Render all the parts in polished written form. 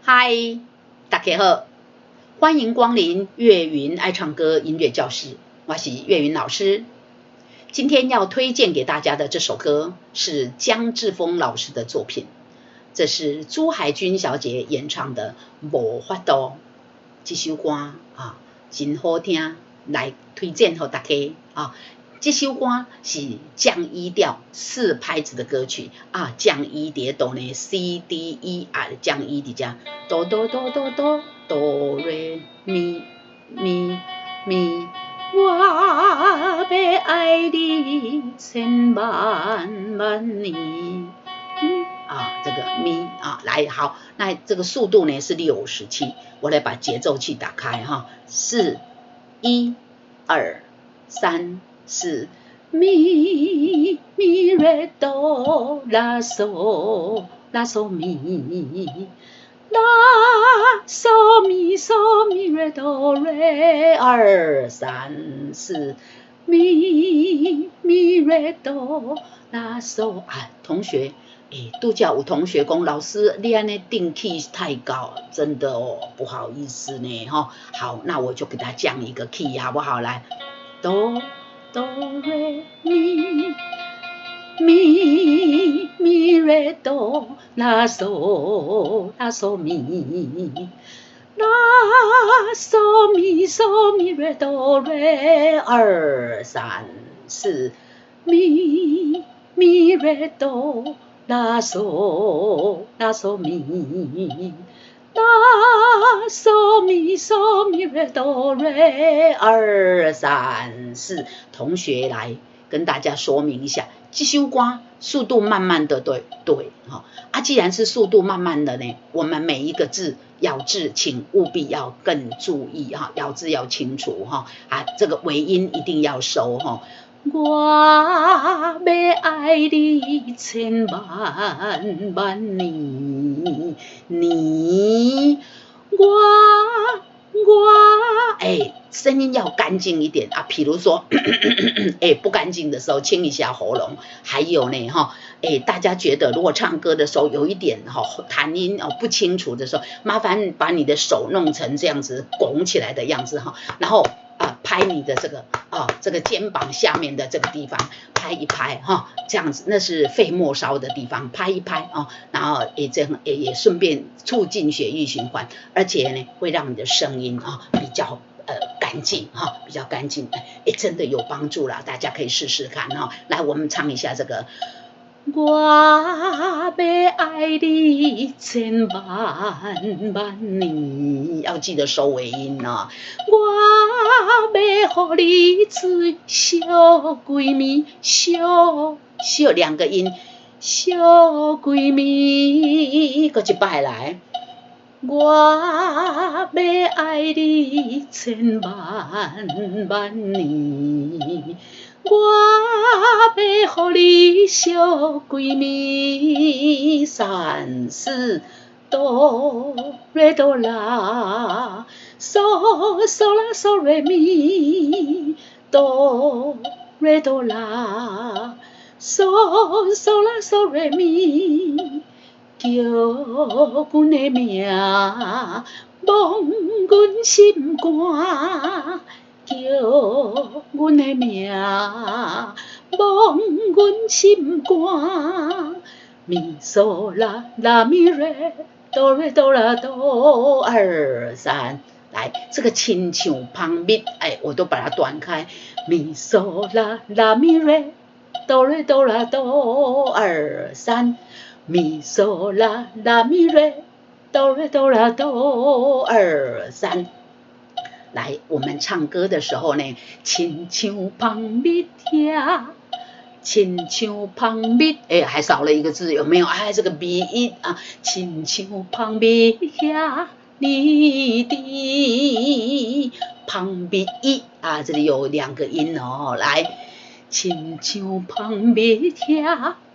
嗨，大家好，欢迎光临岳云爱唱歌音乐教室，我是岳云老师。今天要推荐给大家的这首歌是江志峰老师的作品，这是朱海军小姐演唱的《无法度》。这首歌啊，真好听，来推荐给大家啊。这首歌是降一调4拍子的歌曲啊，降一叠哆呢 C D E 啊，降一的加哆哆哆哆哆哆瑞咪咪咪，我要爱你千万万年。这个咪啊，来好，那这个速度呢是67，我来把节奏器打开哈，4 1 2 3 4，咪咪瑞哆啦嗦啦嗦咪，啦嗦咪瑞哆瑞2 3 4，咪瑞哆啦嗦啊，同学。度假有同学讲，老师你安尼定 key 太高，真的哦，不好意思呢哈。好，那我就给他降一个 key 好不好？来，哆哆瑞咪瑞哆啦嗦啦嗦咪，啦嗦咪瑞哆瑞2 3 4，咪瑞哆啦嗦啦嗦咪，啦嗦咪瑞哆瑞2 3 4。同学来跟大家说明一下，这首歌速度慢慢的，对哈啊，既然是速度慢慢的呢，我们每一个字咬字请务必要更注意哈，咬字要清楚哈啊，这个尾音一定要收哈。我要爱你千万万年，声音要干净一点啊，比如说不干净的时候清一下喉咙。还有呢大家觉得如果唱歌的时候有一点弹音不清楚的时候，麻烦把你的手弄成这样子拱起来的样子然后拍你的这个肩膀下面的这个地方，拍一拍这样子，那是肺末梢的地方，拍一拍然后也顺便促进血液循环，而且呢会让你的声音比较干净比较干净，真的有帮助啦，大家可以试试看来，我们唱一下这个。我要爱你千万万年，要记得收尾音我要给你做小闺蜜，小2个音，小闺蜜，搁一摆来。我要爱你千万万年，我要给你小闺蜜3 4哆瑞哆啦，嗦啦嗦瑞咪，哆瑞哆啦，嗦啦嗦瑞咪。叫阮的名，忘阮心肝。叫阮的名，忘阮心肝。咪嗦啦啦咪瑞哆啦哆2 3。来，这个亲像旁咪，我都把它断开。咪嗦啦啦咪瑞哆啦哆2 3。咪嗦啦啦咪瑞哆啦哆2 3。来，我们唱歌的时候呢，亲像旁咪听，亲像旁咪，还少了一个字，有没有？这个鼻音亲像旁咪听你的旁咪一这里有2个音来，亲像旁咪听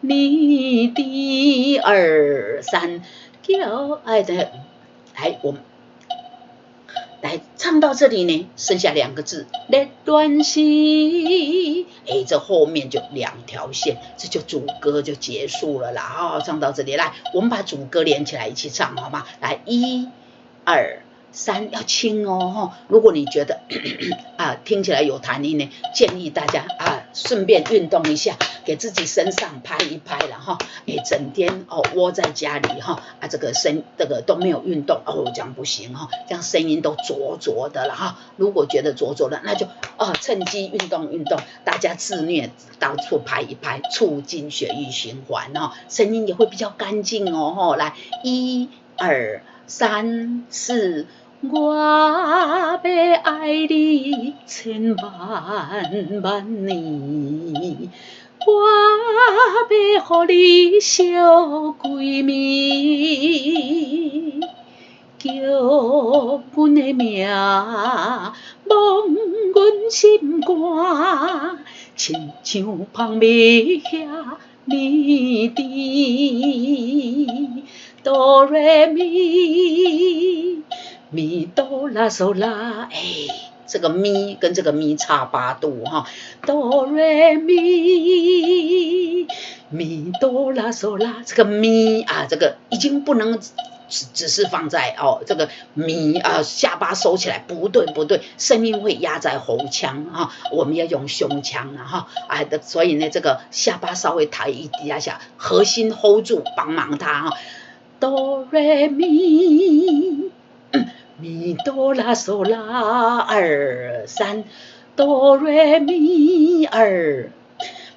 你的2 3，叫来，我们来唱到这里呢，剩下2个字，热恋时，这后面就2条线，这就主歌就结束了啦。唱到这里，来，我们把主歌连起来一起唱好吗？来，1、2、3，要轻哦。如果你觉得听起来有弹音呢，建议大家顺便运动一下，给自己身上拍一拍了哈。整天窝在家里哈，这个都没有运动这样不行哈，这样声音都浊浊的了哈。如果觉得浊浊的，那就趁机运动运动，大家自虐到处拍一拍，促进血液循环声音也会比较干净哦。来，1、2、3、4。我要爱你千万万年，我要予你惜闺蜜，叫阮的名忘阮心肝，亲像香蜜遐绵甜，哆来咪。咪哆啦嗦啦，这个咪跟这个咪差8度哈，哆来咪，咪哆啦嗦啦，这个咪这个已经不能只是放在这个咪下巴收起来，不对，声音会压在喉腔我们要用胸腔所以呢，这个下巴稍微抬一下，核心 hold 住，帮忙它哆来咪。咪哆啦嗦啦2、3，哆来咪2，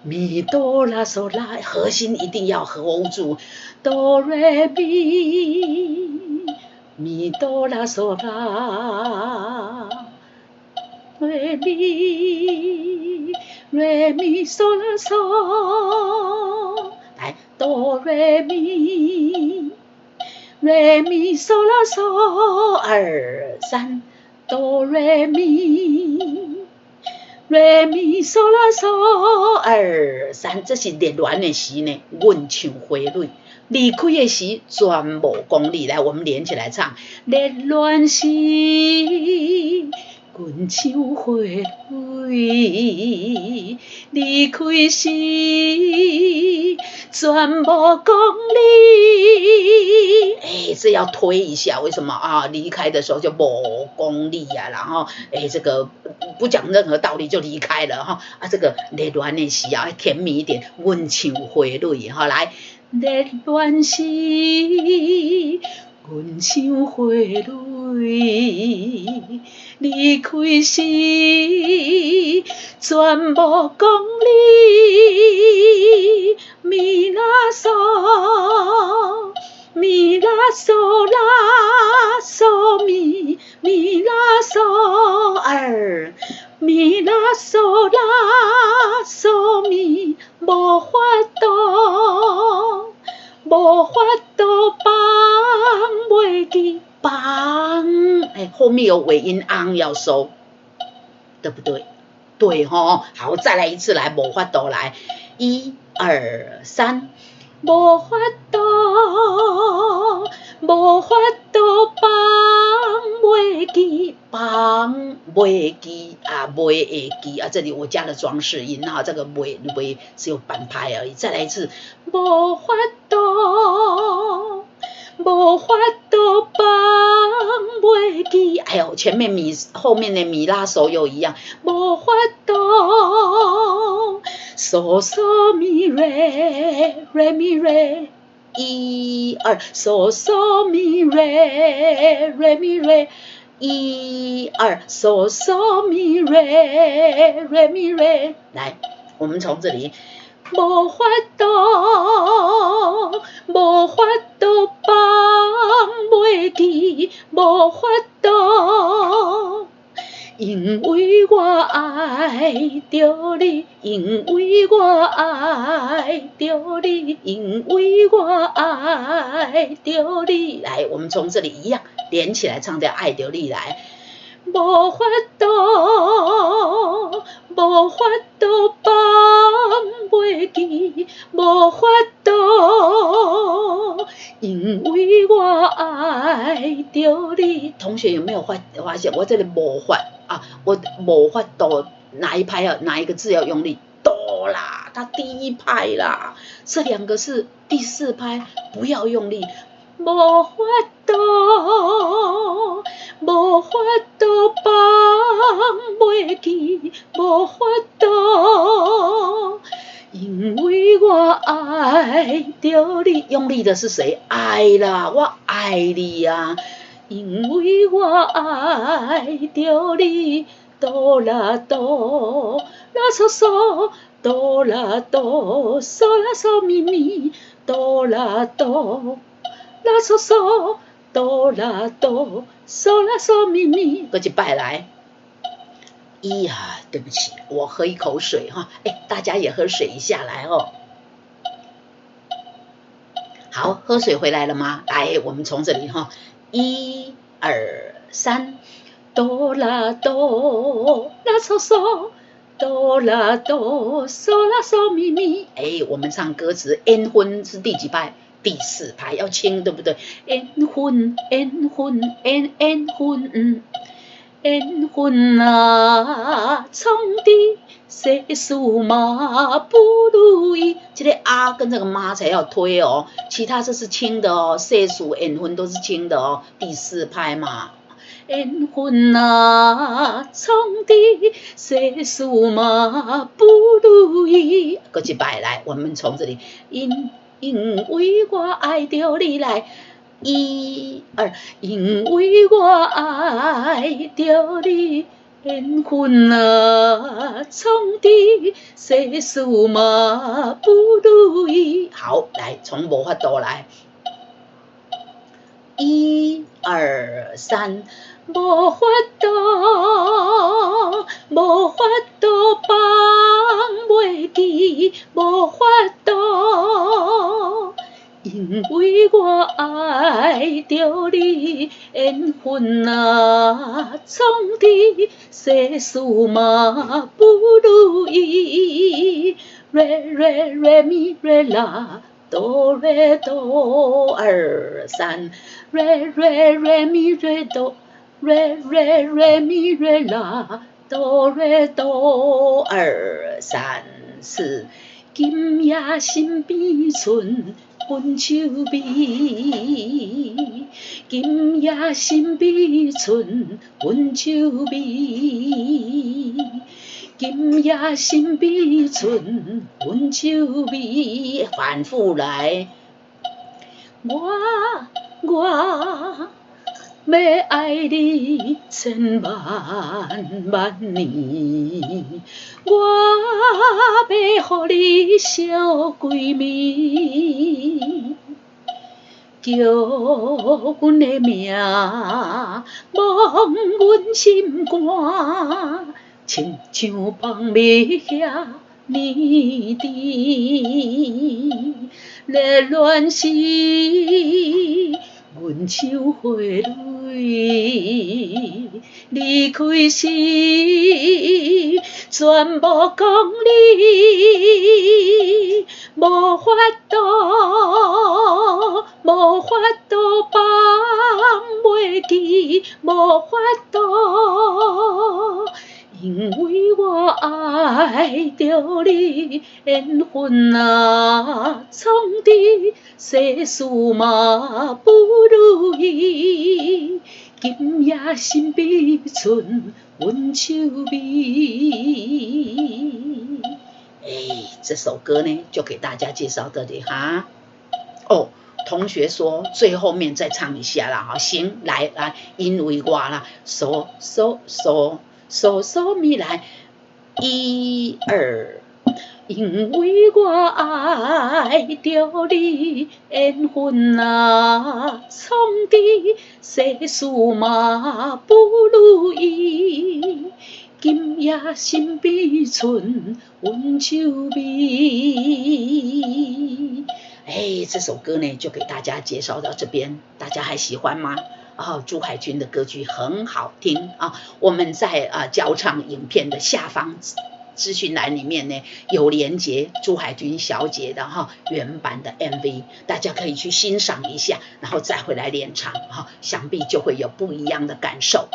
咪哆啦嗦啦，核心一定要 hold 住，哆来咪，咪哆啦嗦啦，来咪，来咪嗦啦嗦，来哆来咪。来咪嗦啦嗦2、3，哆来咪，来咪嗦啦嗦2、3，这是热恋的时呢，阮唱花蕊；离开的时全无讲理。来，我们连起来唱：热恋时，阮唱花蕊；离开时，全无讲理。这要推一下，为什么离开的时候就无讲理然后这个不讲任何道理就离开了这个热恋的时甜蜜一点，阮唱花蕊来，热恋时，阮唱花蕊，离开时，全无讲理，咪啦嗦。咪啦嗦啦嗦咪，咪啦嗦2，咪啦嗦啦嗦咪，无法度放袂记放。后面有尾音昂要收，对不对？对好，再来一次，来无法度来，1、2、3。无法度放袂记，放袂记袂会记这里我加了装饰音这个袂只有半拍而已。再来一次，无法度放袂记。前面咪后面的咪拉手又一样，无法度。嗦嗦咪瑞瑞咪瑞，1、2，嗦嗦咪瑞瑞咪瑞，1、2，嗦嗦咪瑞瑞咪瑞。来，我们从这里，无法度放袂记，无法度。因为我爱着你，因为我爱着你，因为我爱着你。来，我们从这里一样连起来唱掉爱着你来。无法度，无法度放袂记，无法度，因为我爱着你。同学有没有发现我这里无法啊？我无法度哪一拍哪一个字要用力？哆啦，它第一拍啦，这两个是第四拍，不要用力。无法度，无法度放袂记，无法度，因为我爱着你。用力的是谁？爱啦，我爱你啊，因为我爱着你。哆啦哆啦嗦嗦，哆啦哆嗦啦嗦咪咪，哆啦哆啦嗦嗦，哆啦哆嗦啦嗦咪咪。搁一摆来。咿呀，对不起，我喝一口水哈。大家也喝水一下来哦。好，喝水回来了吗？来，我们从这里哈，1、2、3。哆啦哆啦嗦嗦，哆啦哆嗦啦嗦咪咪。我们唱歌词，N 分是第几拍？第4拍，要轻，对不对 ？N 分 N 分 N N 分 N 分啊，创的世事嘛不如意。这个啊跟这个妈才要推哦，其他这是轻的哦，世事 N 分都是轻的哦，第4拍嘛。缘分啊，创的世事嘛不如意。搁一摆来，我们从这里，因为我爱着你来，1、2，因为我爱着你，缘分啊，创的世事嘛不如意。好，来从无法度来，1、2、3。无法度，无法度放袂记，无法度，因为我爱着你，缘分啊，创的世事嘛不如意。re mi re la do re do 2、3 re mi re do。re mi re la do re do 2、3、4。今夜身边剩阮手尾，今夜身边剩阮手尾，今夜身边剩阮手尾。反复来，我要爱你千万万年，我要予你小闺蜜，叫阮的名忘阮心肝，亲像放蜜遐黏甜，热恋时阮手花蕊，离开时全部讲你，无法度放袂记，无法度，因为我爱着你，缘分啊，创的世事嘛不如意，今夜身边剩阮手尾。这首歌呢，就给大家介绍到这里哈。同学说最后面再唱一下啦，行，来，因为我啦，嗦咪来，1、2。因为我爱着你，缘分啊，创的世事嘛不如意，今夜身边剩阮手尾。这首歌呢就给大家介绍到这边，大家还喜欢吗？朱海军的歌剧很好听啊，我们在教唱影片的下方资讯栏里面呢有连结朱海军小姐的原版的 MV， 大家可以去欣赏一下，然后再回来练唱想必就会有不一样的感受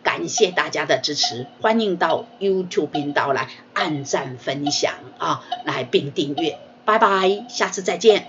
感谢大家的支持，欢迎到 YouTube 频道来按赞分享来并订阅，拜拜，下次再见。